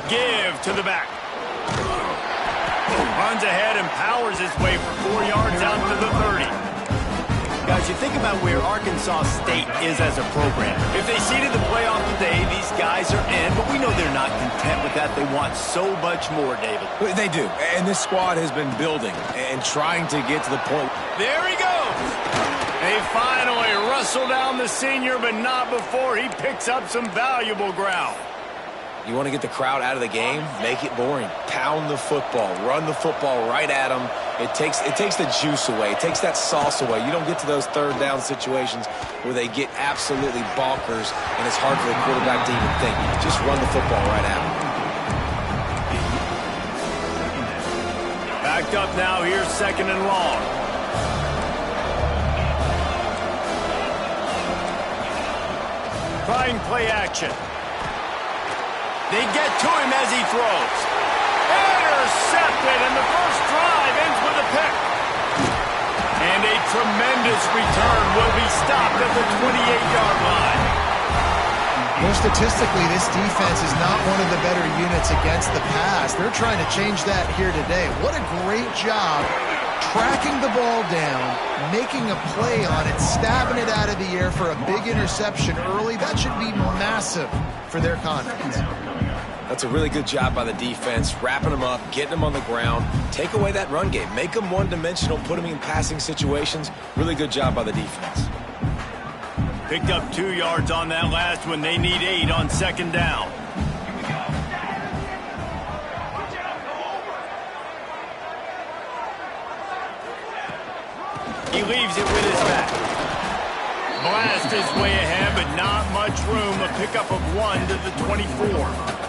Give to the back. Runs ahead and powers his way for 4 yards out to the 30. Guys, you think about where Arkansas State is as a program. If they seeded the playoff today, these guys are in, but we know they're not content with that. They want so much more, David. They do, and this squad has been building and trying to get to the point. There he goes. They finally wrestle down the senior, but not before he picks up some valuable ground. You want to get the crowd out of the game? Make it boring. Pound the football. Run the football right at them. It takes the juice away. It takes that sauce away. You don't get to those third down situations where they get absolutely bonkers, and it's hard for the quarterback to even think. Just run the football right at them. Backed up now. Here's 2nd and long. Trying play action. They get to him as he throws. Intercepted, and the first drive ends with a pick. And a tremendous return will be stopped at the 28-yard line. Well, statistically, this defense is not one of the better units against the pass. They're trying to change that here today. What a great job tracking the ball down, making a play on it, stabbing it out of the air for a big interception early. That should be massive for their confidence. That's a really good job by the defense, wrapping them up, getting them on the ground, take away that run game, make them one-dimensional, put them in passing situations. Really good job by the defense. Picked up 2 yards on that last one. They need 8 on 2nd down. He leaves it with his back. Blast his way ahead, but not much room. A pickup of 1 to the 24.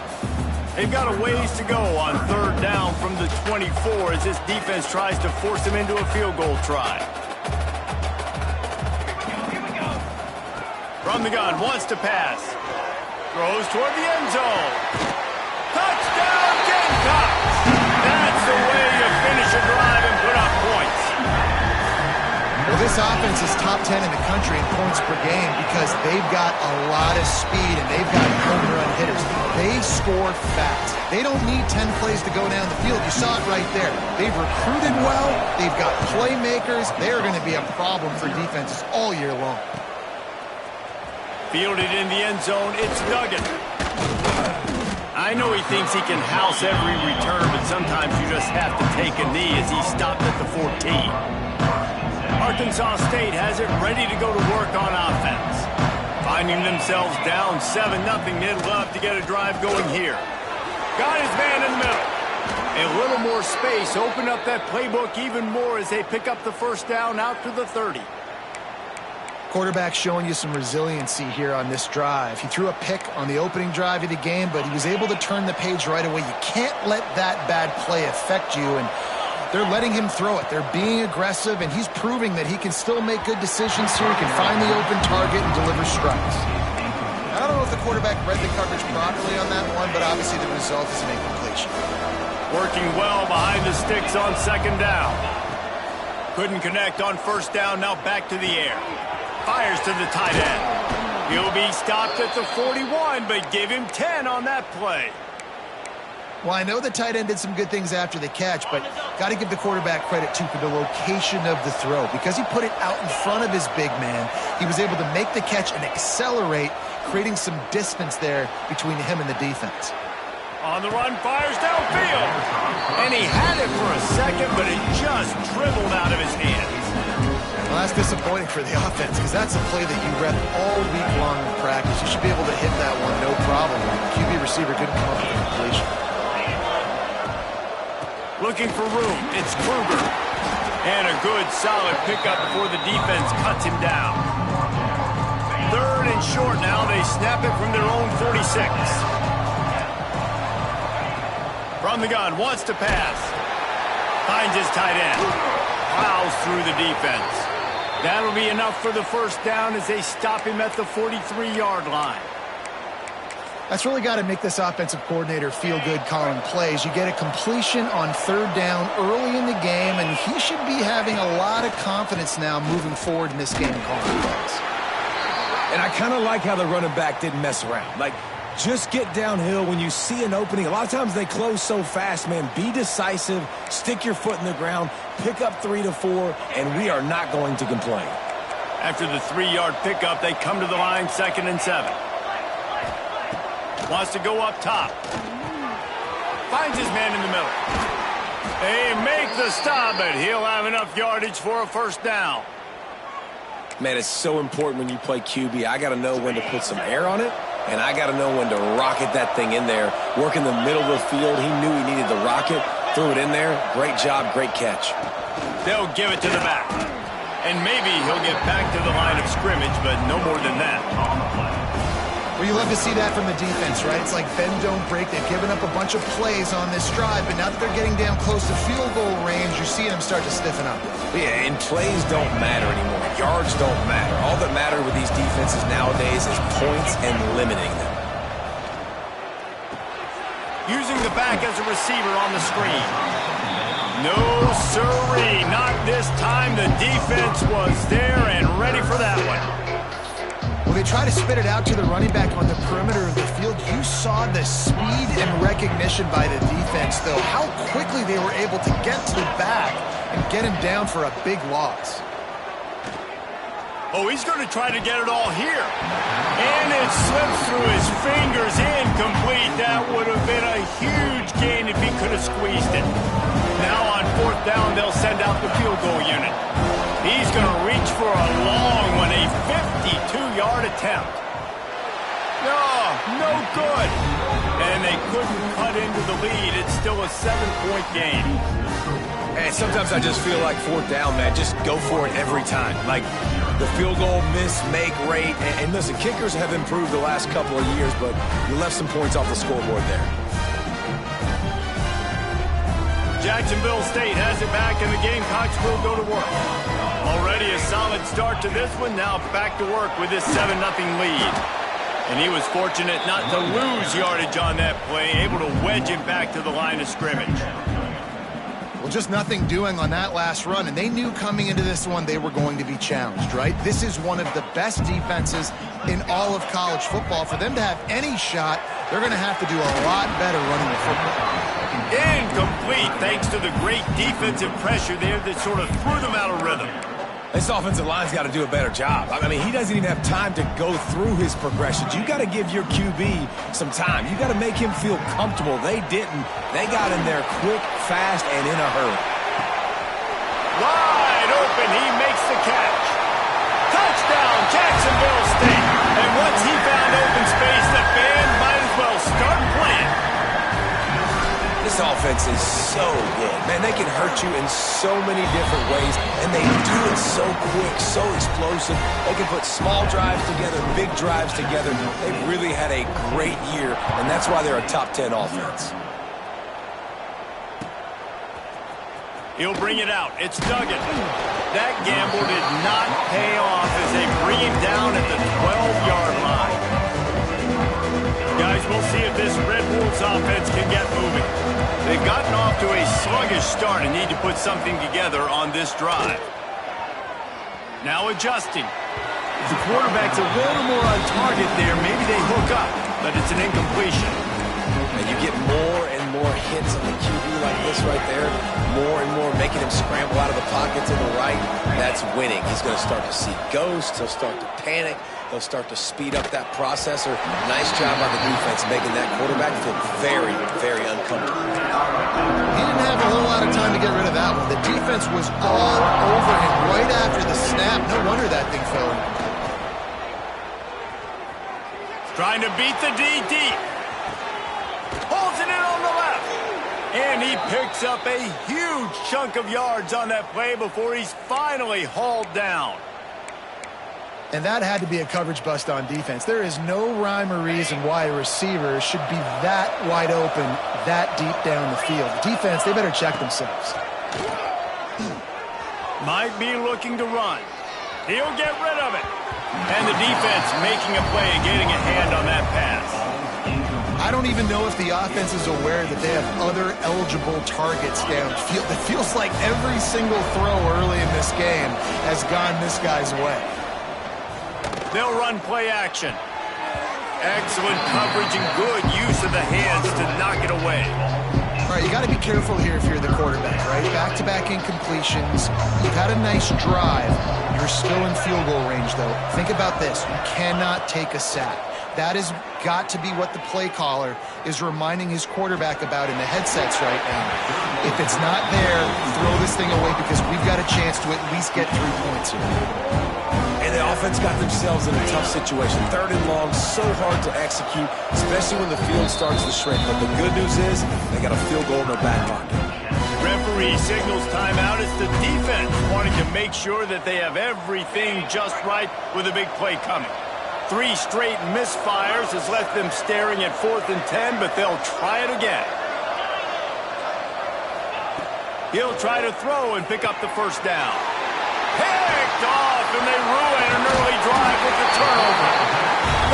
They've got a ways to go on 3rd down from the 24 as this defense tries to force him into a field goal try. From the gun, wants to pass. Throws toward the end zone. Touchdown, Gamecocks! That's the way you finish a drive and put up points. Well, this offense is top 10 in the country in points per game because they've got a lot of speed and they've got home run hitters. They score fast. They don't need 10 plays to go down the field. You saw it right there. They've recruited well. They've got playmakers. They are going to be a problem for defenses all year long. Fielded in the end zone, it's Duggan. I know he thinks he can house every return, but sometimes you just have to take a knee as he stopped at the 14. Arkansas State has it ready to go to work on offense. Finding themselves down 7-0, they'd love to get a drive going here. Got his man in the middle. A little more space, open up that playbook even more as they pick up the 1st down out to the 30. Quarterback showing you some resiliency here on this drive. He threw a pick on the opening drive of the game, but he was able to turn the page right away. You can't let that bad play affect you, and they're letting him throw it. They're being aggressive, and he's proving that he can still make good decisions here. He can find the open target and deliver strikes. I don't know if the quarterback read the coverage properly on that one, but obviously the result is an incompletion. Working well behind the sticks on 2nd down. Couldn't connect on 1st down, now back to the air. Fires to the tight end. He'll be stopped at the 41, but give him 10 on that play. Well, I know the tight end did some good things after the catch, but got to give the quarterback credit, too, for the location of the throw. Because he put it out in front of his big man, he was able to make the catch and accelerate, creating some distance there between him and the defense. On the run, fires downfield. And he had it for a second, but it just dribbled out of his hands. Well, that's disappointing for the offense because that's a play that you read all week long in practice. You should be able to hit that one no problem. The QB receiver couldn't come up with a completion. Looking for room, it's Kruger. And a good, solid pickup before the defense cuts him down. 3rd and short now. They snap it from their own 46. From the gun, wants to pass. Finds his tight end. Plows through the defense. That'll be enough for the 1st down as they stop him at the 43-yard line. That's really got to make this offensive coordinator feel good calling plays. You get a completion on 3rd down early in the game, and he should be having a lot of confidence now moving forward in this game calling plays. And I kind of like how the running back didn't mess around. Like, Just get downhill when you see an opening. A lot of times they close so fast, man. Be decisive, stick your foot in the ground, pick up 3 to 4, and we are not going to complain. After the 3-yard pickup, they come to the line, 2nd and 7. Wants to go up top. Finds his man in the middle. They make the stop, but he'll have enough yardage for a first down. Man, it's so important when you play QB. I got to know when to put some air on it, and I got to know when to rocket that thing in there. Work in the middle of the field. He knew he needed the rocket. Threw it in there. Great job, great catch. They'll give it to the back. And maybe he'll get back to the line of scrimmage, but no more than that. Well, you love to see that from the defense, right? It's like bend, don't break. They've given up a bunch of plays on this drive, but now that they're getting down close to field goal range, you're seeing them start to stiffen up. Yeah, and plays don't matter anymore. Yards don't matter. All that matter with these defenses nowadays is points and limiting them. Using the back as a receiver on the screen. No, sirree, not this time. The defense was there and ready for that one. Well, they try to spit it out to the running back on the perimeter of the field. You saw the speed and recognition by the defense, though. How quickly they were able to get to the back and get him down for a big loss. Oh, he's going to try to get it all here. And it slips through his fingers. Incomplete. That would have been a huge gain if he could have squeezed it. Now on 4th down, they'll send out the field goal unit. He's going to reach for a long one, a 52-yard attempt. No good. And they couldn't cut into the lead. It's still a 7-point game. And sometimes I just feel like 4th down, man, just go for it every time. Like the field goal miss-make rate. And listen, kickers have improved the last couple of years, but you left some points off the scoreboard there. Jacksonville State has it back, and the Gamecocks will go to work. Already a solid start to this one. Now back to work with this 7-0 lead. And he was fortunate not to lose yardage on that play, able to wedge it back to the line of scrimmage. Well, just nothing doing on that last run, and they knew coming into this one they were going to be challenged, right? This is one of the best defenses in all of college football. For them to have any shot, they're going to have to do a lot better running the football. Incomplete, thanks to the great defensive pressure there that sort of threw them out of rhythm. This offensive line's got to do a better job. I mean, he doesn't even have time to go through his progressions. You got to give your QB some time. You got to make him feel comfortable. They didn't. They got in there quick, fast, and in a hurry. Wide open, he makes the catch. Touchdown, Jacksonville State. And once he found open space, the band might as well start playing. This offense is so good. Man, they can hurt you in so many different ways, and they do it so quick, so explosive. They can put small drives together, big drives together. They've really had a great year, and that's why they're a top 10 offense. He'll bring it out. It's Duggan. That gamble did not pay off as they bring him down at the 12-yard line. Guys, we'll see if this Red Wolves offense can get moving. They've gotten off to a sluggish start and need to put something together on this drive. Now adjusting. If the quarterback's a little more on target there, maybe they hook up, but it's an incompletion. And you get more and more hits on the QB like this right there, more and more making him scramble out of the pocket to the right. That's winning. He's going to start to see ghosts. He'll start to panic. He'll start to speed up that processor. Nice job by the defense making that quarterback feel very, very uncomfortable. He didn't have a whole lot of time to get rid of that one. The defense was all over him right after the snap. No wonder that thing fell in. Trying to beat the D deep. Pulls it in on the left. And he picks up a huge chunk of yards on that play before he's finally hauled down. And that had to be a coverage bust on defense. There is no rhyme or reason why a receiver should be that wide open, that deep down the field. Defense, they better check themselves. Might be looking to run. He'll get rid of it. And the defense making a play and getting a hand on that pass. I don't even know if the offense is aware that they have other eligible targets downfield. It feels like every single throw early in this game has gone this guy's way. They'll run play action. Excellent coverage and good use of the hands to knock it away. All right, you got to be careful here if you're the quarterback, right? Back-to-back incompletions. You've had a nice drive. You're still in field goal range, though. Think about this. You cannot take a sack. That has got to be what the play caller is reminding his quarterback about in the headsets right now. If it's not there, throw this thing away because we've got a chance to at least get 3 points here. And the offense got themselves in a tough situation. 3rd and long, so hard to execute, especially when the field starts to shrink. But the good news is they got a field goal in their back pocket. Referee signals timeout as the defense wanting to make sure that they have everything just right with a big play coming. 3 straight misfires has left them staring at 4th and 10, but they'll try it again. He'll try to throw and pick up the first down. Picked off, and they ruin an early drive with the turnover.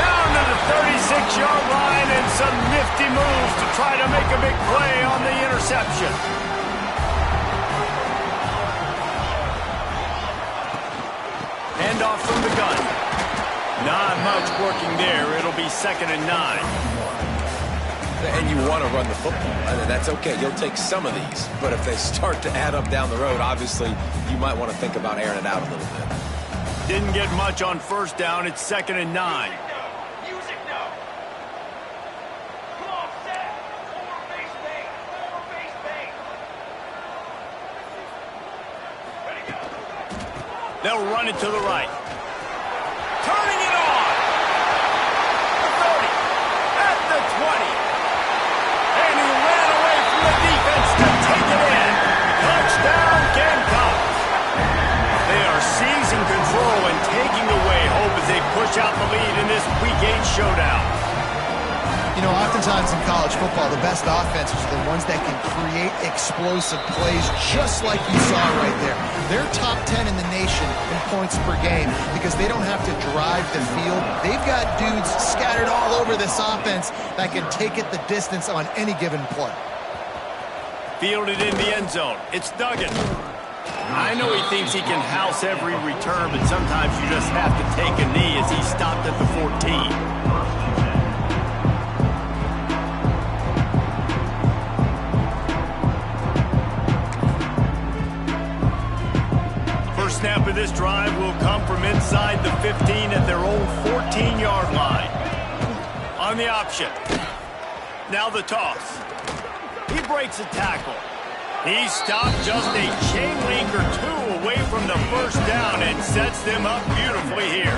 Down to the 36-yard line and some nifty moves to try to make a big play on the interception. Handoff from the gun. Not much working there. It'll be 2nd and 9. And you want to run the football. I mean, that's okay. You'll take some of these. But if they start to add up down the road, obviously, you might want to think about airing it out a little bit. Didn't get much on 1st down. It's 2nd and 9. Music now. Come on, set. Over base bait. Over base bait. Ready, go. They'll run it to the right. Turning it on. The 30. At the 20. And he ran away from the defense to take it in. Touchdown, Gamecocks. They are seizing control and taking away hope as they push out the lead in this Week 8 showdown. You know, oftentimes in college football, the best offenses are the ones that can create explosive plays just like you saw right there. They're top 10 in the nation in points per game because they don't have to drive the field. They've got dudes scattered all over this offense that can take it the distance on any given play. Fielded in the end zone. It's Duggan. I know he thinks he can house every return, but sometimes you just have to take a knee as he stopped at the 14. Snap of this drive will come from inside the 15 at their own 14-yard line. On the option. Now the toss. He breaks a tackle. He stopped just a chain link or 2 away from the first down and sets them up beautifully here.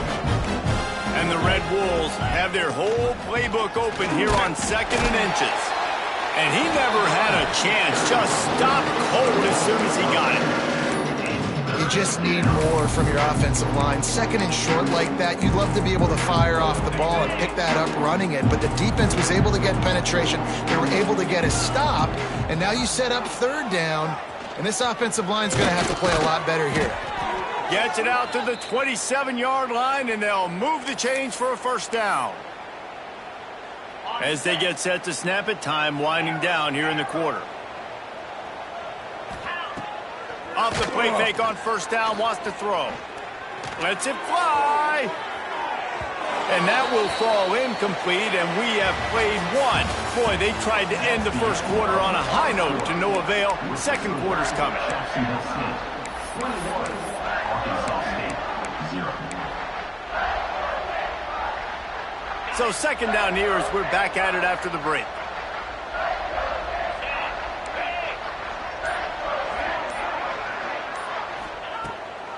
And the Red Wolves have their whole playbook open here on 2nd and inches. And he never had a chance. Just stopped cold as soon as he got it. You just need more from your offensive line. 2nd and short like that, you'd love to be able to fire off the ball and pick that up running it, but the defense was able to get penetration. They were able to get a stop, and now you set up 3rd down, and this offensive line's going to have to play a lot better here. Gets it out to the 27-yard line, and they'll move the chains for a 1st down. As they get set to snap it, time winding down here in the quarter. Off the play fake on 1st down, wants to throw. Lets it fly. And that will fall incomplete, and we have played 1. Boy, they tried to end the 1st quarter on a high note to no avail. 2nd quarter's coming. So 2nd down here as we're back at it after the break.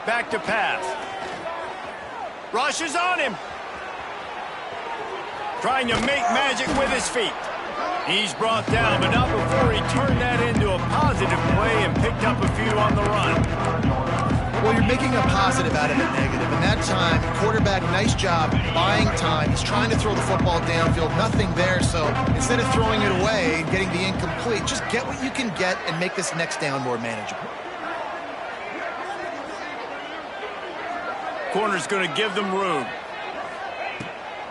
Back to pass. Rushes on him. Trying to make magic with his feet. He's brought down, but not before he turned that into a positive play and picked up a few on the run. Well, you're making a positive out of a negative. And that time, quarterback, nice job buying time. He's trying to throw the football downfield. Nothing there, so instead of throwing it away and getting the incomplete, just get what you can get and make this next down more manageable. Corner's going to give them room.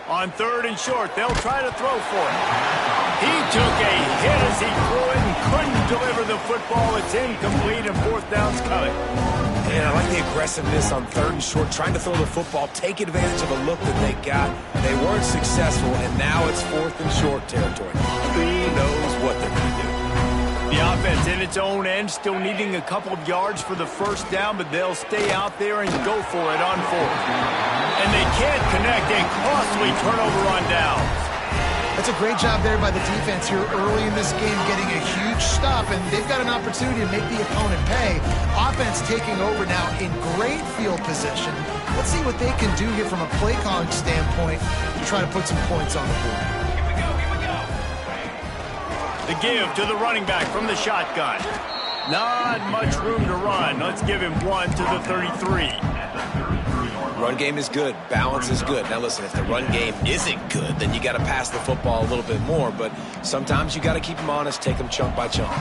On 3rd and short, they'll try to throw for it. He took a hit as he threw it and couldn't deliver the football. It's incomplete and fourth down's coming. Man, I like the aggressiveness on 3rd and short, trying to throw the football, take advantage of a look that they got. They weren't successful, and now it's 4th and short territory. Who knows what they're going to do? The offense in its own end, still needing a couple of yards for the first down, but they'll stay out there and go for it on 4th. And they can't connect a costly turnover on downs. That's a great job there by the defense here early in this game, getting a huge stop, and they've got an opportunity to make the opponent pay. Offense taking over now in great field position. Let's see what they can do here from a play calling standpoint to try to put some points on the board. The give to the running back from the shotgun. Not much room to run. Let's give him 1 to the 33. Run game is good. Balance is good. Now, listen, if the run game isn't good, then you got to pass the football a little bit more. But sometimes you got to keep them honest, take them chunk by chunk.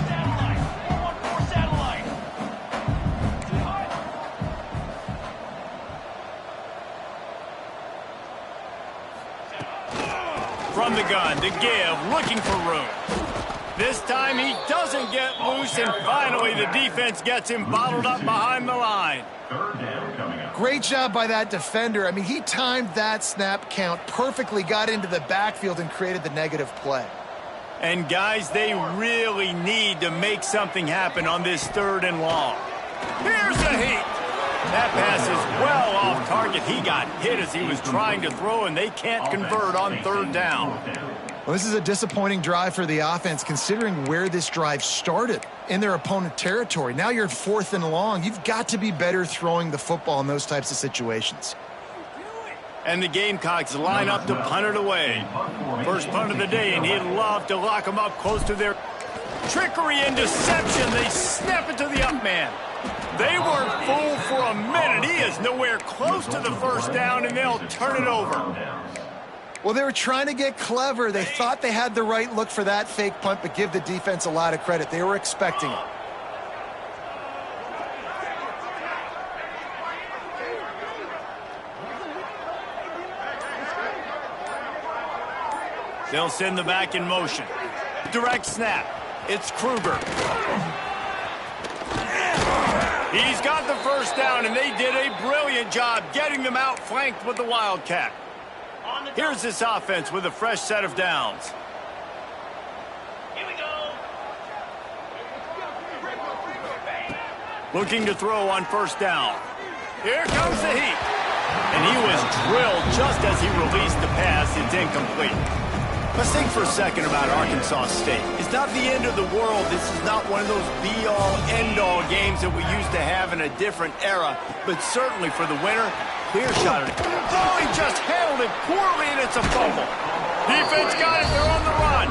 From the gun, to give, looking for room. This time he doesn't get loose, and finally the defense gets him bottled up behind the line. Great job by that defender. I mean, he timed that snap count perfectly, got into the backfield and created the negative play. And guys, they really need to make something happen on this 3rd and long. Here's the heat. That pass is well off target. He got hit as he was trying to throw, and they can't convert on 3rd down. Well, this is a disappointing drive for the offense, considering where this drive started in their opponent territory. Now you're at 4th and long. You've got to be better throwing the football in those types of situations. And the Gamecocks line up to punt it away. First punt of the day, and he'd love to lock them up close to their trickery and deception. They snap it to the up man. They weren't fooled for a minute. He is nowhere close to the first down, and they'll turn it over. Well, they were trying to get clever. They thought they had the right look for that fake punt, but give the defense a lot of credit. They were expecting it. They'll send the back in motion. Direct snap. It's Kruger. He's got the first down, and they did a brilliant job getting them outflanked with the Wildcat. Here's this offense with a fresh set of downs. Here we go. Looking to throw on first down. Here comes the heat. And he was drilled just as he released the pass. It's incomplete. Let's think for a second about Arkansas State. It's not the end of the world. This is not one of those be-all, end-all games that we used to have in a different era. But certainly for the winner, clear shot at it. Oh, he just handled it poorly, and it's a fumble. Defense got it. They're on the run.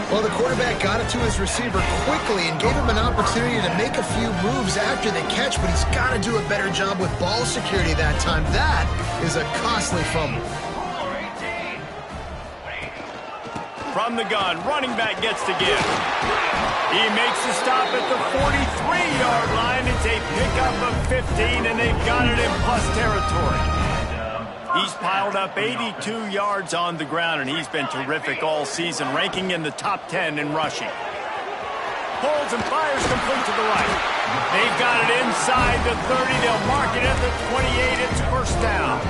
Well, the quarterback got it to his receiver quickly and gave him an opportunity to make a few moves after the catch, but he's got to do a better job with ball security that time. That is a costly fumble. From the gun, running back gets to give. He makes the stop at the 43-yard line. It's a pickup of 15, and they've got it in plus territory. He's piled up 82 yards on the ground, and he's been terrific all season, ranking in the top 10 in rushing. Pulls and fires complete to the right. They've got it inside the 30. They'll mark it at the 28. It's first down.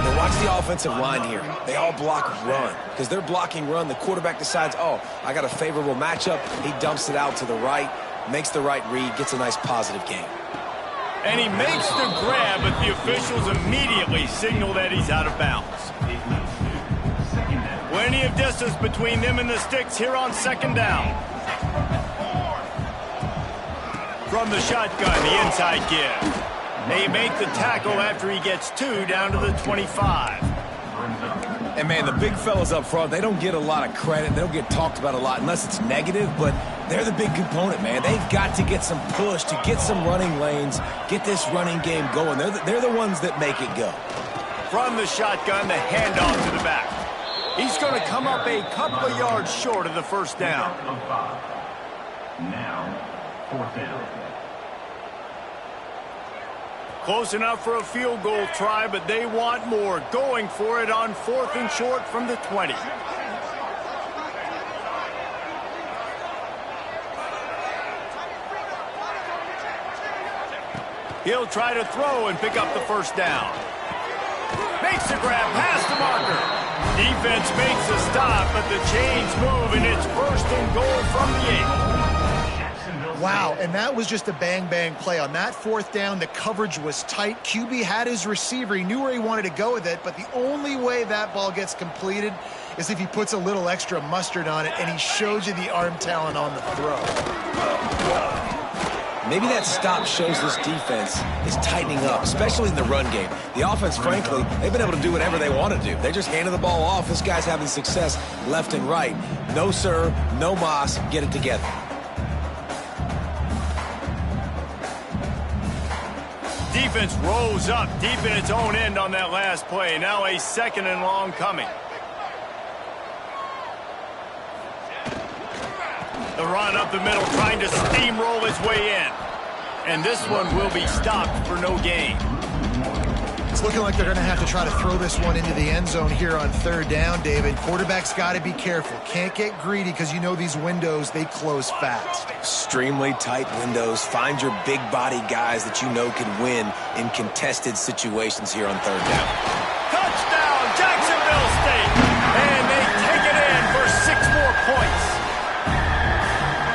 Now watch the offensive line here. They all block run. Because they're blocking run, the quarterback decides, oh, I got a favorable matchup. He dumps it out to the right, makes the right read, gets a nice positive gain. And he makes the grab, but the officials immediately signal that he's out of bounds. Plenty of distance between them and the sticks here on second down. From the shotgun, the inside give. They make the tackle after he gets 2 down to the 25. And, man, the big fellas up front, they don't get a lot of credit. They don't get talked about a lot unless it's negative, but they're the big component, man. They've got to get some push, to get some running lanes, get this running game going. They're the ones that make it go. From the shotgun, the handoff to the back. He's going to come up a couple of yards short of the first down. Now, fourth down. Close enough for a field goal try, but they want more. Going for it on 4th and short from the 20. He'll try to throw and pick up the first down. Makes the grab past the marker. Defense makes a stop, but the chains move, and it's first and goal from the 8. Wow, and that was just a bang-bang play. On that fourth down, the coverage was tight. QB had his receiver. He knew where he wanted to go with it, but the only way that ball gets completed is if he puts a little extra mustard on it, and he shows you the arm talent on the throw. Maybe that stop shows this defense is tightening up, especially in the run game. The offense, frankly, they've been able to do whatever they want to do. They just handed the ball off. This guy's having success left and right. No sir, no mas, get it together. Defense rose up deep in its own end on that last play. Now a second and long coming. The run up the middle, trying to steamroll his way in. And this one will be stopped for no gain. It's looking like they're going to have to try to throw this one into the end zone here on third down, David. Quarterback's got to be careful. Can't get greedy because you know these windows, they close fast. Extremely tight windows. Find your big body guys that you know can win in contested situations here on third down. Touchdown, Jacksonville State! And they take it in for 6 more points.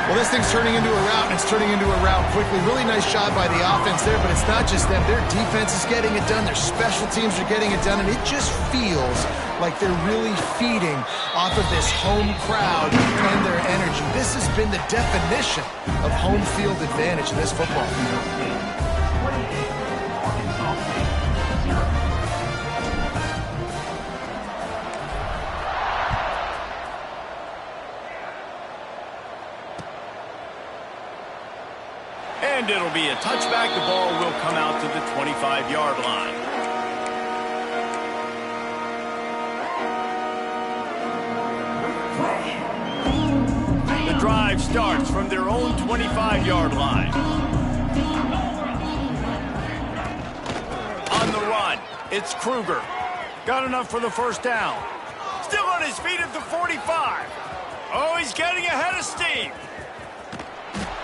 Well, this thing's turning into a rout, and it's turning into a rout quickly. Really nice job by the offense there, but it's not just them. Their defense is getting it done. Their special teams are getting it done, and it just feels like they're really feeding off of this home crowd and their energy. This has been the definition of home field advantage in this football field. And it'll be a touchback. The ball will come out to the 25-yard line. The drive starts from their own 25-yard line. On the run, it's Kruger. Got enough for the first down. Still on his feet at the 45. Oh, he's getting ahead of steam.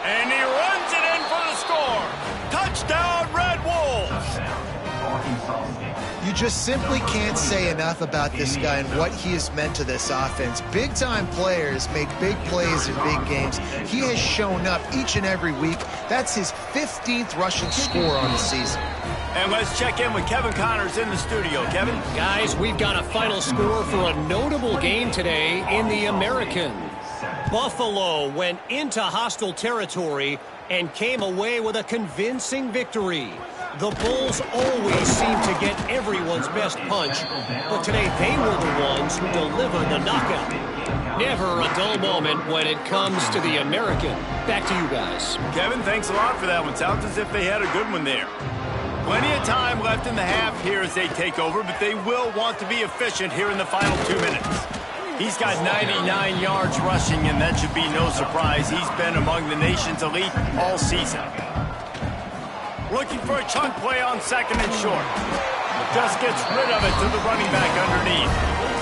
And he runs it in for the score. Touchdown, Red Wolves. You just simply can't say enough about this guy and what he has meant to this offense. Big-time players make big plays in big games. He has shown up each and every week. That's his 15th rushing score on the season. And let's check in with Kevin Connors in the studio. Kevin? Guys, we've got a final score for a notable game today in the American. Buffalo went into hostile territory and came away with a convincing victory. The Bulls always seem to get everyone's best punch, but today they were the ones who delivered the knockout. Never a dull moment when it comes to the American. Back to you guys. Kevin, thanks a lot for that one. Sounds as if they had a good one there. Plenty of time left in the half here as they take over, but they will want to be efficient here in the final 2 minutes. He's got 99 yards rushing, and that should be no surprise. He's been among the nation's elite all season. Looking for a chunk play on second and short. Just gets rid of it to the running back underneath.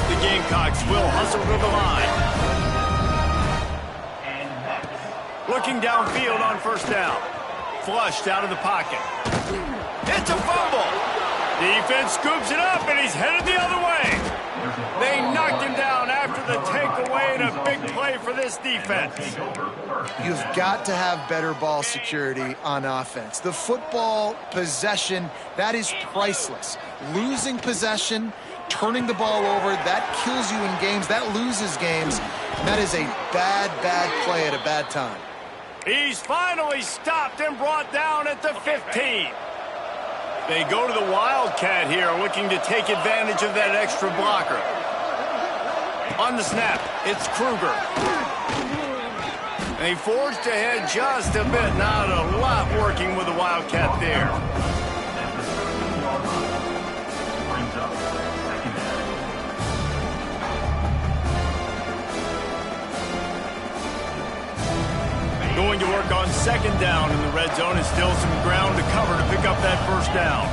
The Gamecocks will hustle to the line. Looking downfield on first down. Flushed out of the pocket. It's a fumble. Defense scoops it up, and he's headed the other way. They knocked him down after the takeaway, and a big play for this defense. You've got to have better ball security on offense. The football possession, that is priceless. Losing possession, turning the ball over, that kills you in games, that loses games, and that is a bad, bad play at a bad time. He's finally stopped and brought down at the 15. They go to the Wildcat here, looking to take advantage of that extra blocker. On the snap, it's Kruger. They forged ahead just a bit, not a lot working with the Wildcat there. Going to work on second down in the red zone, and still some ground to cover to pick up that first down.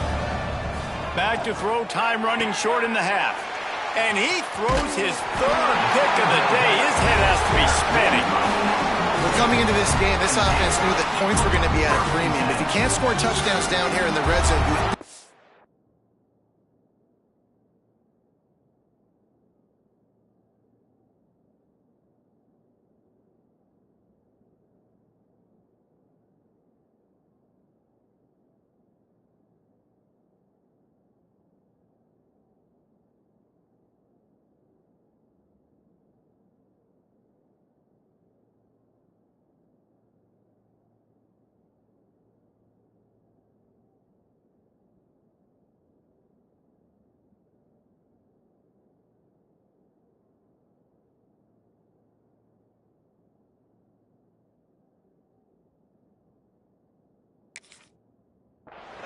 Back to throw, time running short in the half. And he throws his third pick of the day. His head has to be spinning. With Coming into this game, this offense knew that points were going to be at a premium. If you can't score touchdowns down here in the red zone,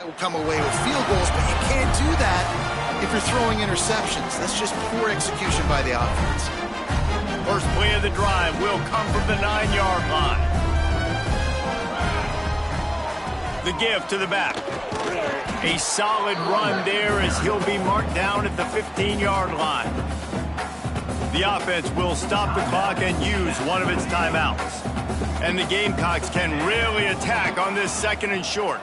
will come away with field goals, but you can't do that if you're throwing interceptions. That's just poor execution by the offense. First play of the drive will come from the 9-yard line. The give to the back. A solid run there as he'll be marked down at the 15-yard line. The offense will stop the clock and use one of its timeouts. And the Gamecocks can really attack on this 2nd and short.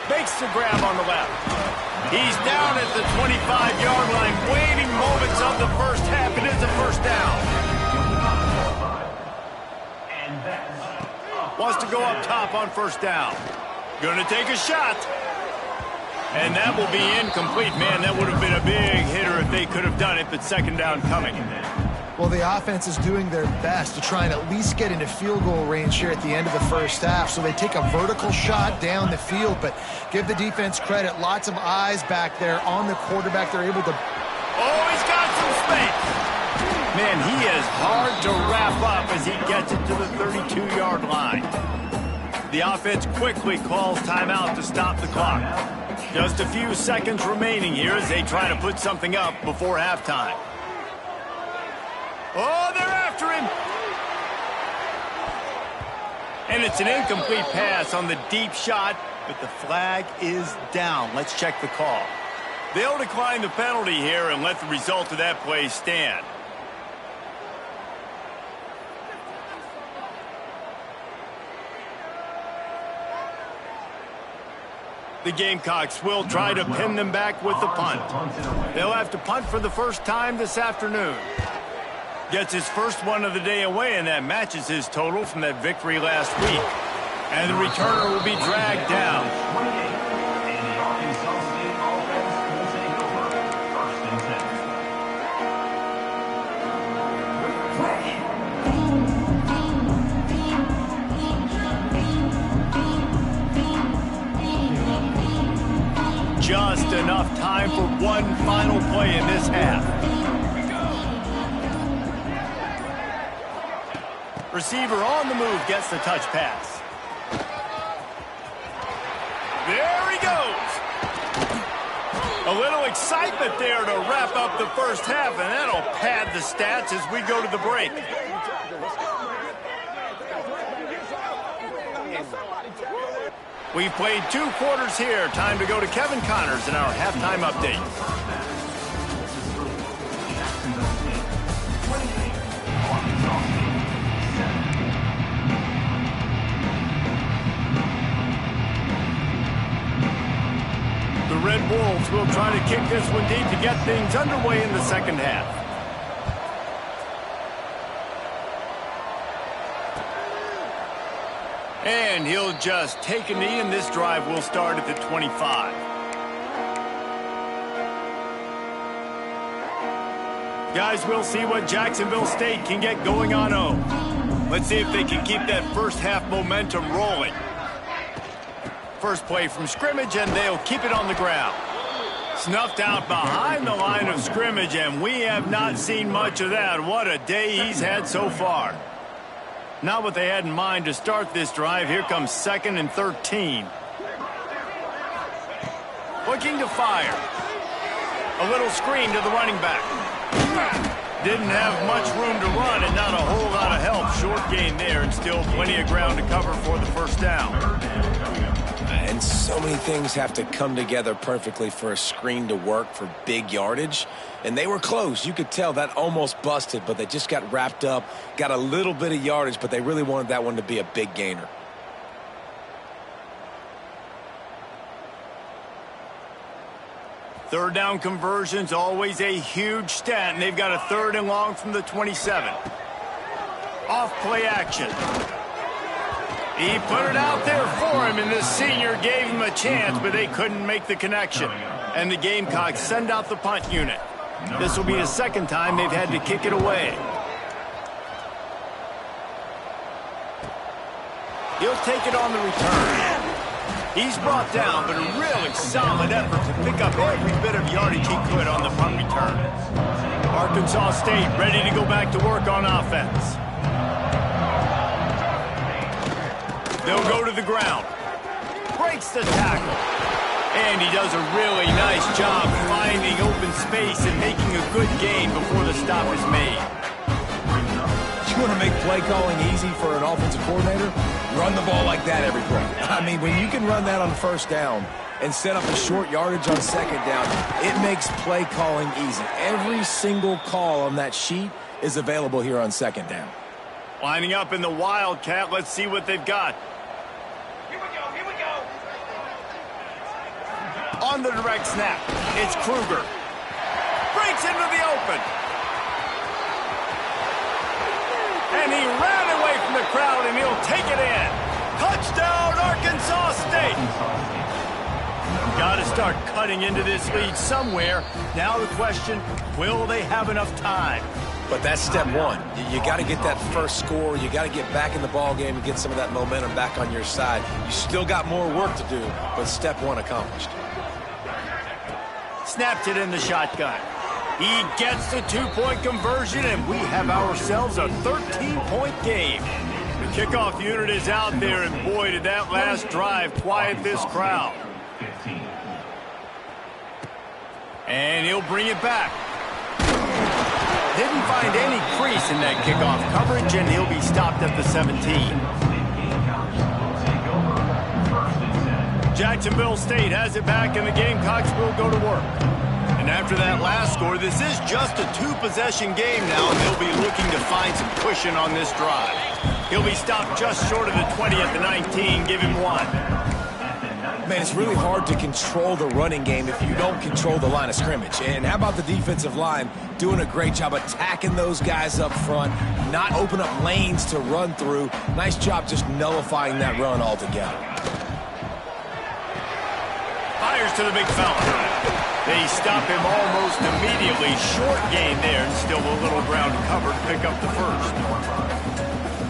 Makes the grab on the left. He's down at the 25-yard line, waiting moments of the first half. It is a first down. Wants to go up top on first down. Going to take a shot. And that will be incomplete. Man, that would have been a big hitter if they could have done it, but 2nd down coming. Well, the offense is doing their best to try and at least get into field goal range here at the end of the first half. So they take a vertical shot down the field, but give the defense credit. Lots of eyes back there on the quarterback. They're able to... Oh, he's got some space. Man, he is hard to wrap up as he gets it to the 32-yard line. The offense quickly calls timeout to stop the clock. Just a few seconds remaining here as they try to put something up before halftime. Oh, they're after him. And it's an incomplete pass on the deep shot, but the flag is down. Let's check the call. They'll decline the penalty here and let the result of that play stand. The Gamecocks will try to pin them back with the punt. They'll have to punt for the first time this afternoon. Gets his first one of the day away, and that matches his total from that victory last week. And the returner will be dragged down. Just enough time for one final play in this half. Receiver on the move gets the touch pass. There he goes. A little excitement there to wrap up the first half, and that'll pad the stats as we go to the break. We've played 2 quarters here. Time to go to Kevin Connors in our halftime update. The Red Wolves will try to kick this one deep to get things underway in the second half. And he'll just take a knee, and this drive will start at the 25. Guys, we'll see what Jacksonville State can get going on home. Let's see if they can keep that first half momentum rolling. First play from scrimmage, and they'll keep it on the ground. Snuffed out behind the line of scrimmage, and we have not seen much of that. What a day he's had so far. Not what they had in mind to start this drive. Here comes 2nd and 13. Looking to fire. A little screen to the running back. Didn't have much room to run and not a whole lot of help. Short gain there and still plenty of ground to cover for the first down. And so many things have to come together perfectly for a screen to work for big yardage. And they were close. You could tell that almost busted, but they just got wrapped up, got a little bit of yardage, but they really wanted that one to be a big gainer. Third down conversion's always a huge stat, and they've got a 3rd and long from the 27. Off play action. He put it out there for him, and the senior gave him a chance, but they couldn't make the connection. And the Gamecocks send out the punt unit. This will be the 2nd time they've had to kick it away. He'll take it on the return. He's brought down, but a really solid effort to pick up every bit of yardage he could on the punt return. Arkansas State ready to go back to work on offense. They'll go to the ground. Breaks the tackle. And he does a really nice job finding open space and making a good gain before the stop is made. You want to make play calling easy for an offensive coordinator? Run the ball like that every play. I mean, when you can run that on 1st down and set up a short yardage on 2nd down, it makes play calling easy. Every single call on that sheet is available here on 2nd down. Lining up in the Wildcat. Let's see what they've got. Here we go, here we go. On the direct snap, it's Kruger. Breaks into the open. And he ran away from the crowd, and he'll take it in. Touchdown, Arkansas State. Got to start cutting into this lead somewhere. Now the question, will they have enough time? But that's step one. You got to get that first score. You got to get back in the ball game and get some of that momentum back on your side. You still got more work to do, but step one accomplished. Snapped it in the shotgun. He gets the 2-point conversion, and we have ourselves a 13-point game. The kickoff unit is out there, and boy, did that last drive quiet this crowd. And he'll bring it back. Didn't find any crease in that kickoff coverage, and he'll be stopped at the 17. Jacksonville State has it back, and the Gamecocks will go to work. And after that last score, this is just a 2-possession game now, and they'll be looking to find some cushion on this drive. He'll be stopped just short of the 20 at the 19. Give him 1. Man, it's really hard to control the running game if you don't control the line of scrimmage. And how about the defensive line doing a great job attacking those guys up front, not open up lanes to run through. Nice job just nullifying that run altogether. Fires to the big fella. They stop him almost immediately. Short gain there, and still a little ground to cover to pick up the first.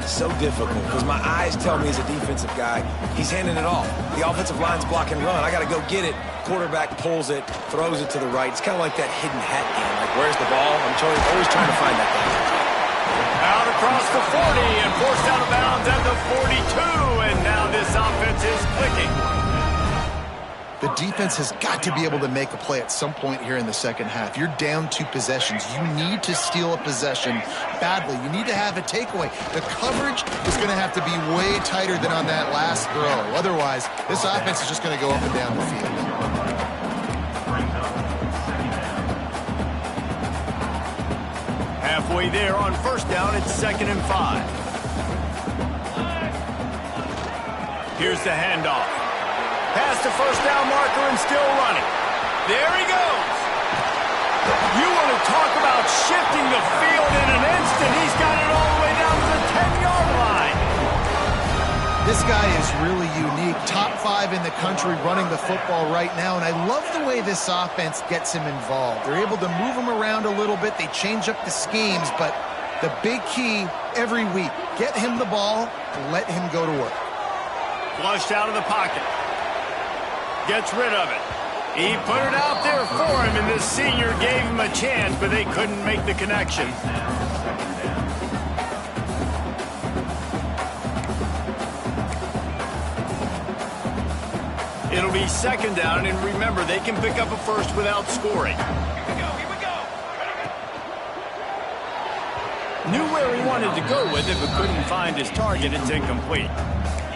So difficult because my eyes tell me as a defensive guy, he's handing it off. The offensive line's block and run. I got to go get it. Quarterback pulls it, throws it to the right. It's kind of like that hidden hat game. Like, where's the ball? I'm always trying to find that thing. Out across the 40 and forced out of bounds at the 42. And now this offense is clicking. The defense has got to be able to make a play at some point here in the 2nd half. You're down 2 possessions. You need to steal a possession badly. You need to have a takeaway. The coverage is going to have to be way tighter than on that last throw. Otherwise, this offense is just going to go up and down the field. Halfway there on 1st down, it's 2nd and 5. Here's the handoff. Past the 1st down marker and still running. There he goes. You want to talk about shifting the field in an instant. He's got it all the way down to the 10-yard line. This guy is really unique. Top 5 in the country running the football right now, and I love the way this offense gets him involved. They're able to move him around a little bit. They change up the schemes, but the big key every week, get him the ball, let him go to work. Flushed out of the pocket. Gets rid of it. He put it out there for him, and the senior gave him a chance, but they couldn't make the connection. It'll be 2nd down, and remember, they can pick up a first without scoring. Here we go. Knew where he wanted to go with it, but couldn't find his target. It's incomplete.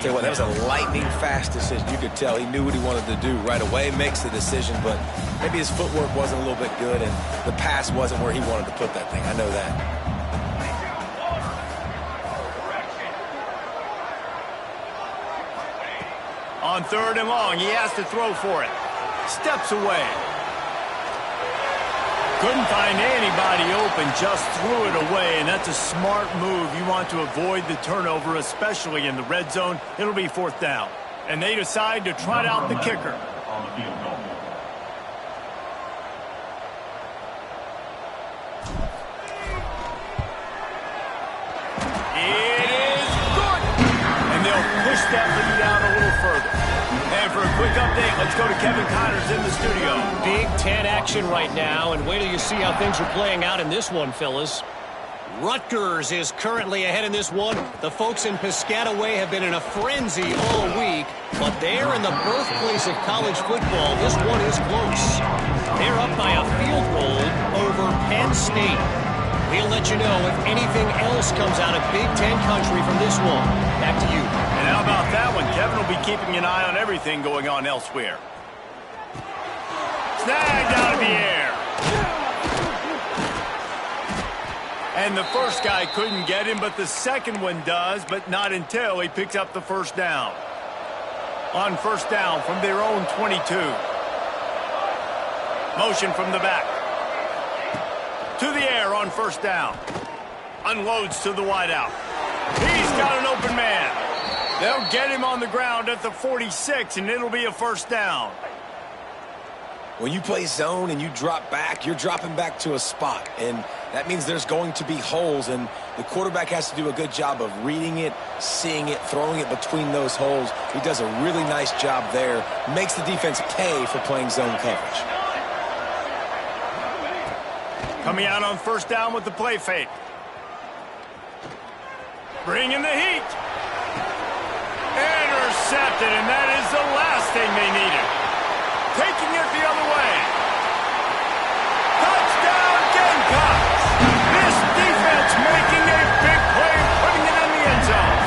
Tell you what, that was a lightning-fast decision. You could tell he knew what he wanted to do right away, makes the decision, but maybe his footwork wasn't a little bit good, and the pass wasn't where he wanted to put that thing. I know that. On 3rd and long, he has to throw for it. Steps away. Couldn't find anybody open, just threw it away, and that's a smart move. You want to avoid the turnover, especially in the red zone. It'll be 4th down. And they decide to trot out the kicker. On the field goal. It is good! And they'll push that lead out a little further. And for a quick update, let's go to Kevin Connors in the studio. Big Ten action right now, and wait till you see how things are playing out in this one, fellas. Rutgers is currently ahead in this one. The folks in Piscataway have been in a frenzy all week, but they're in the birthplace of college football. This one is close. They're up by a field goal over Penn State. We'll let you know if anything else comes out of Big Ten country from this one. Back to you. And how about that one? Kevin will be keeping an eye on everything going on elsewhere. Snagged out of the air. And the first guy couldn't get him, but the second one does, but not until he picks up the first down. On 1st down from their own 22. Motion from the back. To the air on 1st down. Unloads to the wideout. He's got an open man. They'll get him on the ground at the 46, and it'll be a 1st down. When you play zone and you drop back, you're dropping back to a spot, and that means there's going to be holes, and the quarterback has to do a good job of reading it, seeing it, throwing it between those holes. He does a really nice job there, makes the defense pay for playing zone coverage. Coming out on 1st down with the play fake. Bringing the heat. Intercepted, and that is the last thing they needed. Taking it the other way. Touchdown, Gamecocks! This defense making a big play, putting it in the end zone.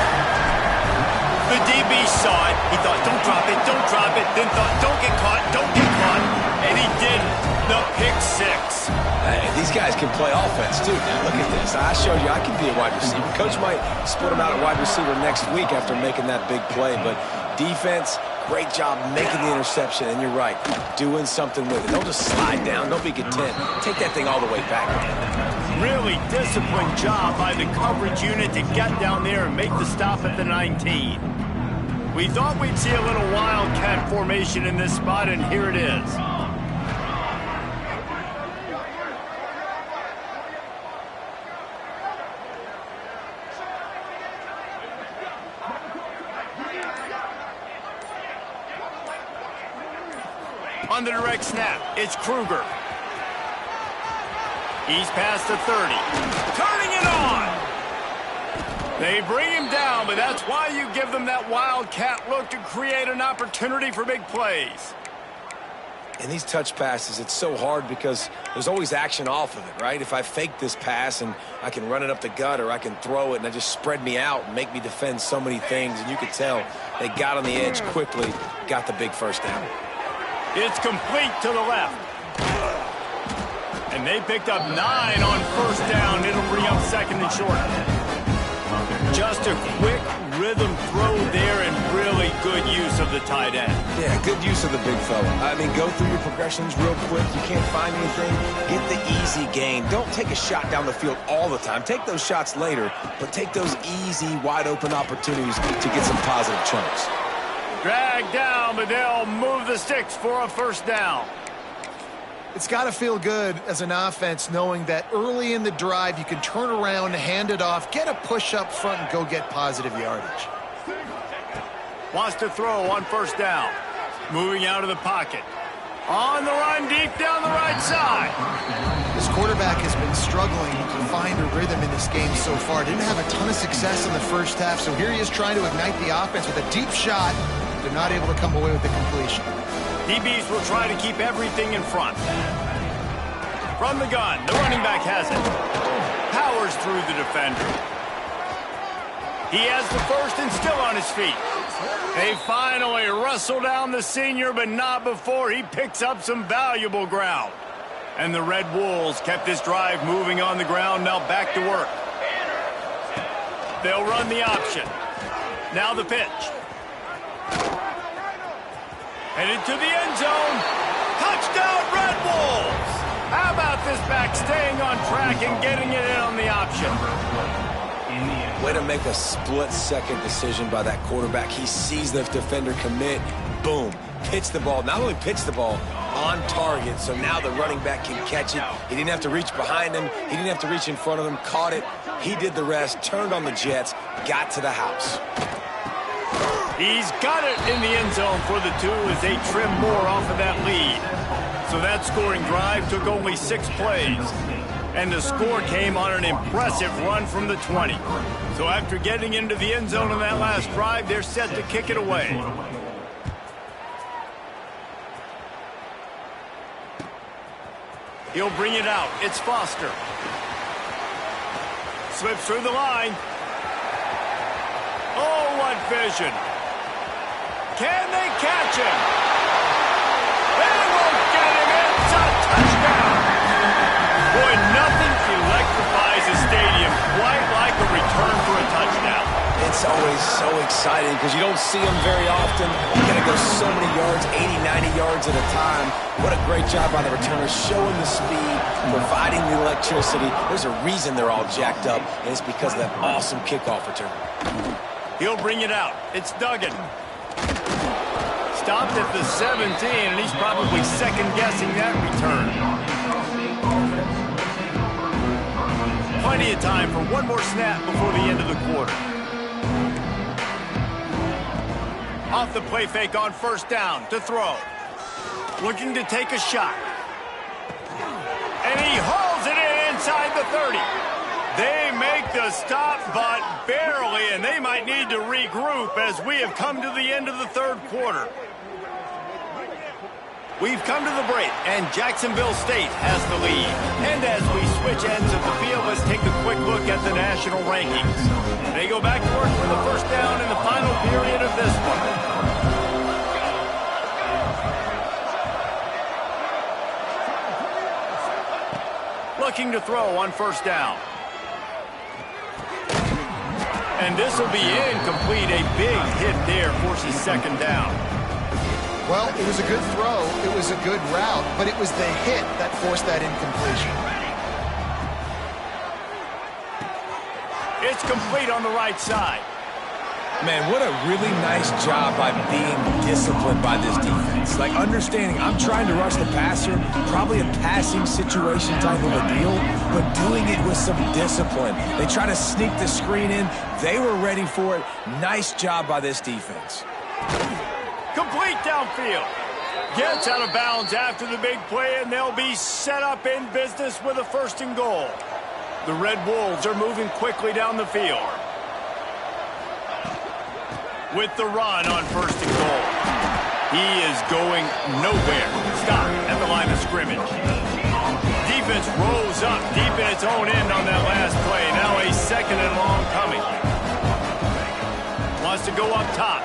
The DB saw it. He thought, don't drop it, don't drop it. Then thought, don't get caught, don't get caught. And he didn't. The pick 6. Hey, these guys can play offense, too. Now, look at this. I showed you I can be a wide receiver. Coach might split him out at wide receiver next week after making that big play, but defense, great job making the interception, and you're right, doing something with it. Don't just slide down. Don't be content. Take that thing all the way back. Really disciplined job by the coverage unit to get down there and make the stop at the 19. We thought we'd see a little wildcat formation in this spot, and here it is. On the direct snap, it's Kruger. He's past the 30. Turning it on! They bring him down, but that's why you give them that wildcat look to create an opportunity for big plays. And these touch passes, it's so hard because there's always action off of it, right? If I fake this pass and I can run it up the gut, or I can throw it and I just spread me out and make me defend so many things, and you could tell they got on the edge quickly, got the big 1st down. It's complete to the left. And they picked up 9 on 1st down. It'll bring up 2nd and short. Just a quick rhythm throw there, and really good use of the tight end. Yeah, good use of the big fella. I mean, go through your progressions real quick. You can't find anything. Get the easy gain. Don't take a shot down the field all the time. Take those shots later, but take those easy, wide-open opportunities to get some positive chunks. Dragged down, but they'll move the sticks for a 1st down. It's got to feel good as an offense knowing that early in the drive you can turn around, hand it off, get a push up front, and go get positive yardage. Wants to throw on 1st down. Moving out of the pocket. On the run, deep down the right side. This quarterback has been struggling to find a rhythm in this game so far. Didn't have a ton of success in the 1st half, so here he is trying to ignite the offense with a deep shot. They're not able to come away with the completion. DBs will try to keep everything in front. From the gun, the running back has it. Powers through the defender. He has the 1st and still on his feet. They finally wrestle down the senior, but not before he picks up some valuable ground. And the Red Wolves kept this drive moving on the ground. Now back to work. They'll run the option. Now the pitch. Headed to the end zone. Touchdown, Red Wolves! How about this back staying on track and getting it in on the option? Way to make a split-second decision by that quarterback. He sees the defender commit. Boom. Pitch the ball. Not only pitch the ball, on target, so now the running back can catch it. He didn't have to reach behind him. He didn't have to reach in front of him. Caught it. He did the rest. Turned on the Jets. Got to the house. He's got it in the end zone for the 2 as they trim more off of that lead. So that scoring drive took only 6 plays. And the score came on an impressive run from the 20. So after getting into the end zone on that last drive, they're set to kick it away. He'll bring it out. It's Foster. Slips through the line. Oh, what vision. Can they catch him? They won't get him. It's a touchdown. Boy, nothing electrifies a stadium quite like a return for a touchdown. It's always so exciting because you don't see them very often. You got to go so many yards, 80, 90 yards at a time. What a great job by the returners, showing the speed, providing the electricity. There's a reason they're all jacked up, and it's because of that awesome kickoff return. He'll bring it out. It's Duggan. Stopped at the 17, and he's probably second-guessing that return. Plenty of time for one more snap before the end of the quarter. Off the play fake on first down to throw. Looking to take a shot. And he hauls it in inside the 30. They make the stop, but barely, and they might need to regroup as we have come to the end of the third quarter. We've come to the break, and Jacksonville State has the lead. And as we switch ends of the field, let's take a quick look at the national rankings. They go back to work for the first down in the final period of this one. Looking to throw on first down. And this will be incomplete. A big hit there forces second down. Well, it was a good throw, it was a good route, but it was the hit that forced that incompletion. It's complete on the right side. Man, what a really nice job by being disciplined by this defense. Like, understanding I'm trying to rush the passer, probably a passing situation type of a deal, but doing it with some discipline. They try to sneak the screen in. They were ready for it. Nice job by this defense. Complete downfield. Gets out of bounds after the big play, and they'll be set up in business with a 1st and goal. The Red Wolves are moving quickly down the field. With the run on 1st and goal. He is going nowhere. Stop at the line of scrimmage. Defense rose up deep in its own end on that last play. Now a 2nd and long coming. Wants to go up top.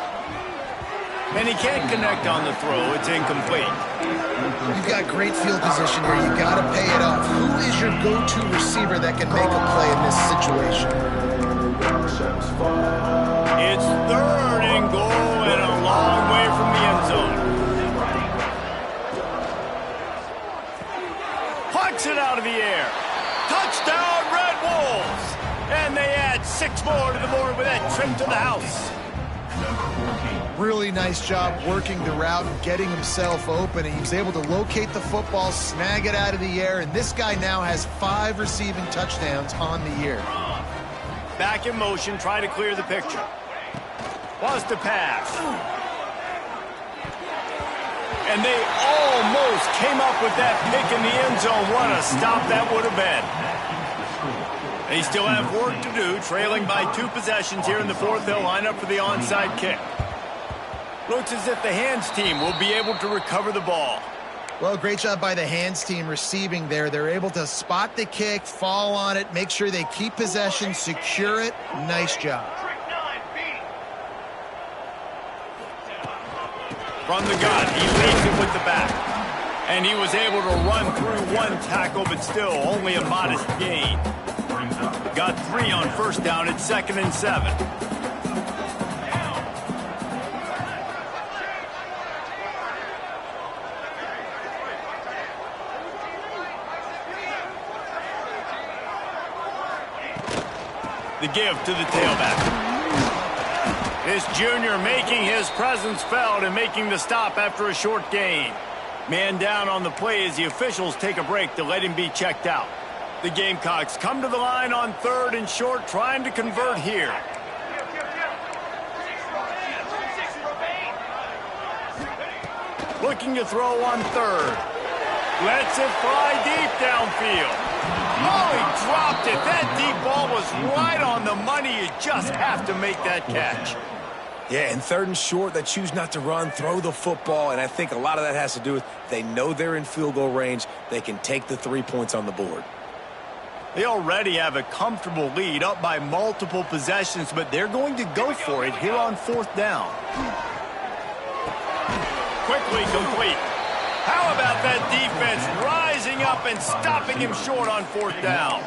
And he can't connect on the throw. It's incomplete. You've got great field position here. You got to pay it off. Who is your go-to receiver that can make a play in this situation? It's 3rd and goal and a long way from the end zone. Plucks it out of the air. Touchdown, Red Wolves! And they add 6 more to the board with that trip to the house. Really nice job working the route and getting himself open. And he was able to locate the football, snag it out of the air, and this guy now has 5 receiving touchdowns on the year. Back in motion, try to clear the picture. Wants to pass. And they almost came up with that pick in the end zone. What a stop that would have been. They still have work to do, trailing by 2 possessions here in the 4th. They'll line up for the onside kick. Looks as if the hands team will be able to recover the ball. Well, great job by the hands team receiving there. They're able to spot the kick, fall on it, make sure they keep possession, secure it. Nice job. From the gun, he leads it with the back. And he was able to run through one tackle, but still only a modest gain. Got 3 on first down. It's 2nd and 7. The give to the tailback. This junior making his presence felt and making the stop after a short gain. Man down on the play as the officials take a break to let him be checked out. The Gamecocks come to the line on 3rd and short, trying to convert here. Looking to throw on 3rd. Lets it fly deep downfield. Oh, he dropped it. That deep ball was right on the money. You just have to make that catch. Yeah, and 3rd and short, they choose not to run, throw the football, and I think a lot of that has to do with they know they're in field goal range. They can take the 3 points on the board. They already have a comfortable lead, up by multiple possessions, but they're going to go for it here on 4th down. Quickly complete. How about that defense rising up and stopping him short on 4th down?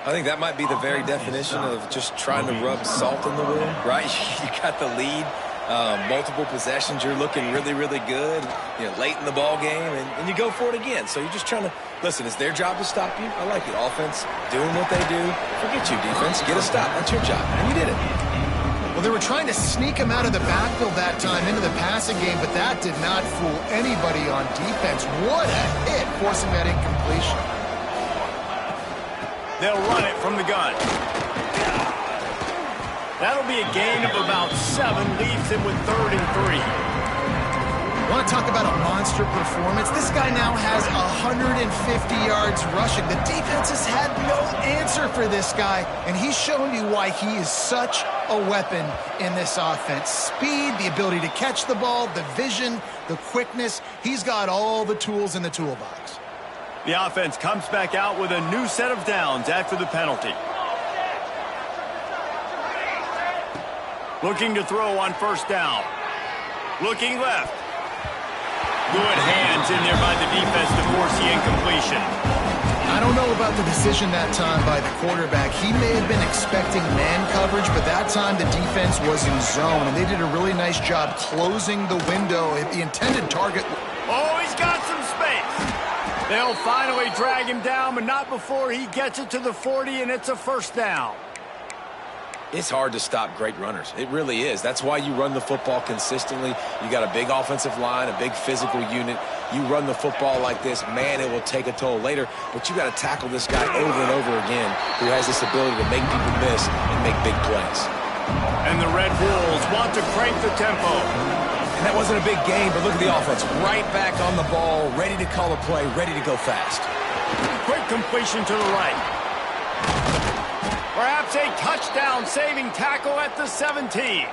I think that might be the very definition of just trying to rub salt in the wound, right? You got the lead, multiple possessions, you're looking really, really good, late in the ball game, and you go for it again. So you're just trying to, listen, it's their job to stop you. I like it. Offense, doing what they do. Forget you, defense. Get a stop. That's your job, and you did it. Well, they were trying to sneak him out of the backfield that time into the passing game, but that did not fool anybody on defense. What a hit, forcing that incompletion. They'll run it from the gun. That'll be a gain of about 7, leaves him with 3rd and 3. Want to talk about a monster performance? This guy now has 150 yards rushing. The defense has had no answer for this guy, and he's shown you why he is such a weapon in this offense. Speed, the ability to catch the ball, the vision, the quickness. He's got all the tools in the toolbox. The offense comes back out with a new set of downs after the penalty. Looking to throw on 1st down. Looking left. Good hands in there by the defense to force the incompletion. I don't know about the decision that time by the quarterback. He may have been expecting man coverage, but that time the defense was in zone, and they did a really nice job closing the window at the intended target. Oh, he's got some space. They'll finally drag him down, but not before he gets it to the 40, and it's a 1st down. It's hard to stop great runners. It really is. That's why you run the football consistently. You got a big offensive line, a big physical unit. You run the football like this, man, it will take a toll later. But you got to tackle this guy over and over again who has this ability to make people miss and make big plays. And the Red Wolves want to crank the tempo. And that wasn't a big game, but look at the offense. Right back on the ball, ready to call a play, ready to go fast. Quick completion to the right. Perhaps a touchdown-saving tackle at the 17.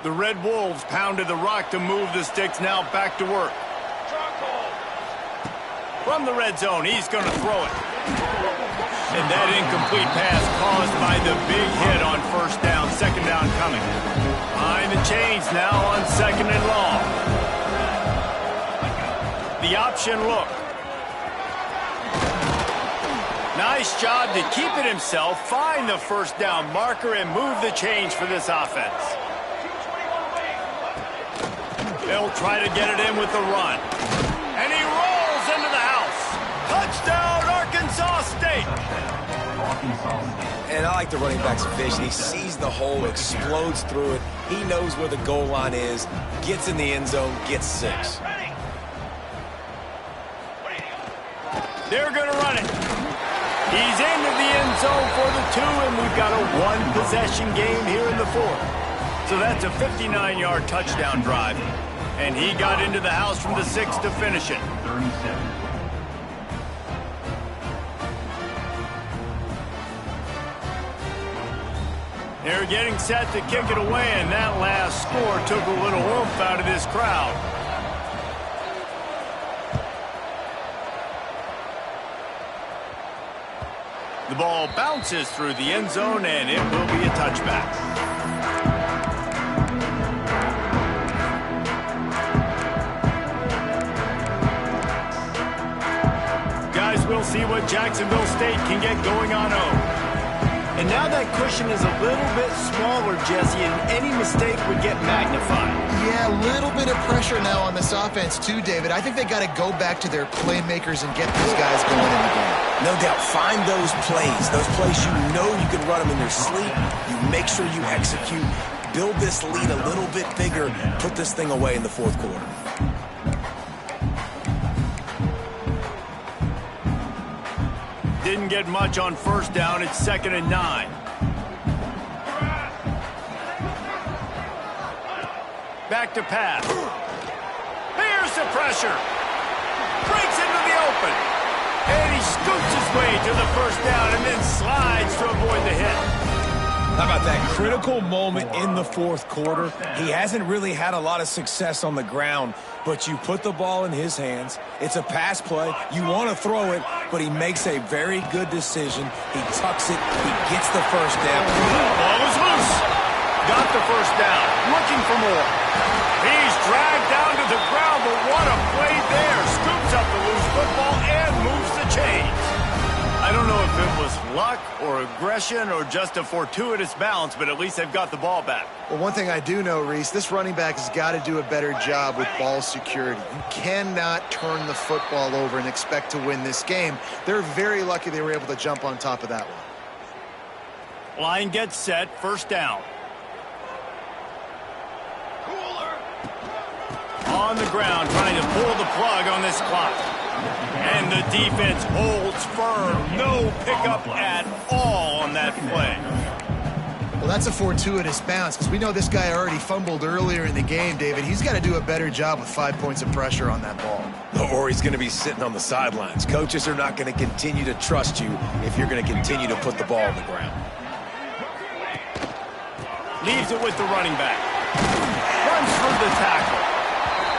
The Red Wolves pounded the rock to move the sticks, now back to work. From the red zone, he's going to throw it. And that incomplete pass caused by the big hit on 1st down, 2nd down coming. Behind the chains now on 2nd and long. The option look. Nice job to keep it himself, find the 1st down marker, and move the chains for this offense. They'll try to get it in with the run. And he rolls into the house. Touchdown, Arkansas State. And I like the running back's vision. He sees the hole, explodes through it. He knows where the goal line is, gets in the end zone, gets 6. They're going to run it. He's into the end zone for the 2, and we've got a 1-possession game here in the 4th. So that's a 59-yard touchdown drive. And he got into the house from the 6 to finish it. 37. They're getting set to kick it away, and that last score took a little oomph out of this crowd. The ball bounces through the end zone, and it will be a touchback. Guys, we'll see what Jacksonville State can get going on 0. And now that cushion is a little bit smaller, Jesse, and any mistake would get magnified. Yeah, a little bit of pressure now on this offense too, David. I think they got to go back to their playmakers and get these guys going in the game. No doubt. Find those plays you know you can run them in your sleep. You make sure you execute. Build this lead a little bit bigger. Put this thing away in the fourth quarter. Didn't get much on first down. It's 2nd and 9. Back to pass. Here's the pressure. Breaks into the open. And he scoots his way to the first down and then slides to avoid the hit. How about that critical moment in the fourth quarter? He hasn't really had a lot of success on the ground, but you put the ball in his hands. It's a pass play. You want to throw it, but he makes a very good decision. He tucks it. He gets the first down. Ball is loose. Got the first down. Looking for more. He's dragged down to the ground, but what a play there. Scoops up the loose football and moves the chains. I don't know if it was luck or aggression or just a fortuitous bounce, but at least they've got the ball back. Well, one thing I do know, Reese, this running back has got to do a better job with ball security. You cannot turn the football over and expect to win this game. They're very lucky they were able to jump on top of that one. Line gets set, first down. On the ground, trying to pull the plug on this clock. And the defense holds firm. No pickup at all on that play. Well, that's a fortuitous bounce because we know this guy already fumbled earlier in the game, David. He's got to do a better job with 5 points of pressure on that ball. Or he's going to be sitting on the sidelines. Coaches are not going to continue to trust you if you're going to continue to put the ball on the ground. Leaves it with the running back. Runs through the tackle.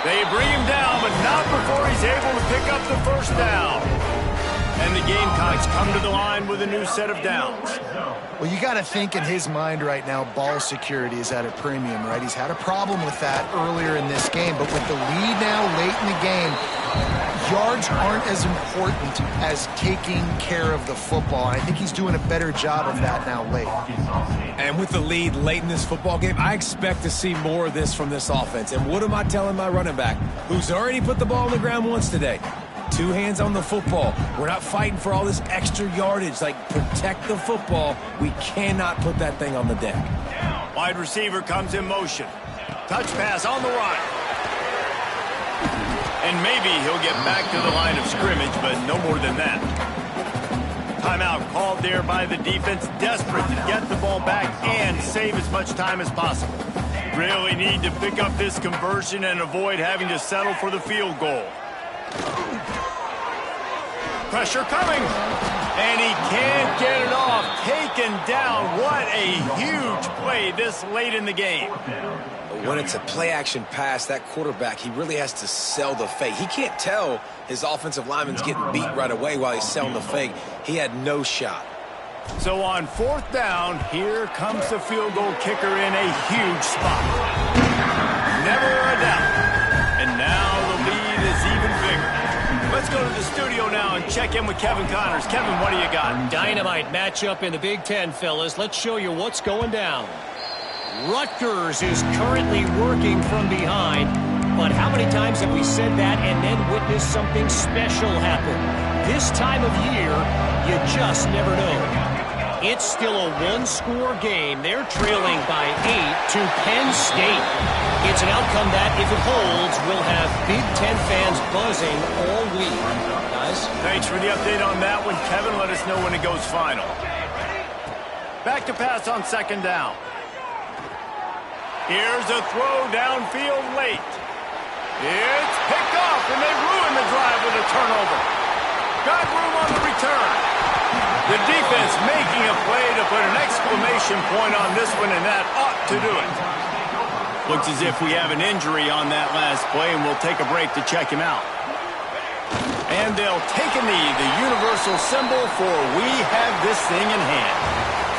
They bring him down, but not before he's able to pick up the first down. And the Gamecocks come to the line with a new set of downs. Well, you got to think in his mind right now, ball security is at a premium, right? He's had a problem with that earlier in this game, but with the lead now late in the game, yards aren't as important as taking care of the football. And I think he's doing a better job of that now late. And with the lead late in this football game, I expect to see more of this from this offense. And what am I telling my running back, who's already put the ball on the ground once today? 2 hands on the football. We're not fighting for all this extra yardage. Like, protect the football. We cannot put that thing on the deck. Wide receiver comes in motion. Touch pass on the run. And maybe he'll get back to the line of scrimmage, but no more than that. Timeout called there by the defense, desperate to get the ball back and save as much time as possible. Really need to pick up this conversion and avoid having to settle for the field goal. Pressure coming, and he can't get it off. Taken down. What a huge play this late in the game. When it's a play-action pass, that quarterback, he really has to sell the fake. He can't tell his offensive lineman's getting beat right away while he's selling the fake. He had no shot. So on 4th down, here comes the field goal kicker in a huge spot. Never a doubt. And now the lead is even bigger. Let's go to the studio now and check in with Kevin Connors. Kevin, what do you got? Dynamite matchup in the Big Ten, fellas. Let's show you what's going down. Rutgers is currently working from behind, but how many times have we said that and then witnessed something special happen? This time of year, you just never know. It's still a one-score game. They're trailing by 8 to Penn State. It's an outcome that, if it holds, will have Big Ten fans buzzing all week. Guys? Thanks for the update on that one, Kevin. Let us know when it goes final. Back to pass on 2nd down. Here's a throw downfield late. It's picked off, and they ruin the drive with a turnover. Got room on the return. The defense making a play to put an exclamation point on this one, and that ought to do it. Looks as if we have an injury on that last play, and we'll take a break to check him out. And they'll take a knee, the universal symbol for we have this thing in hand.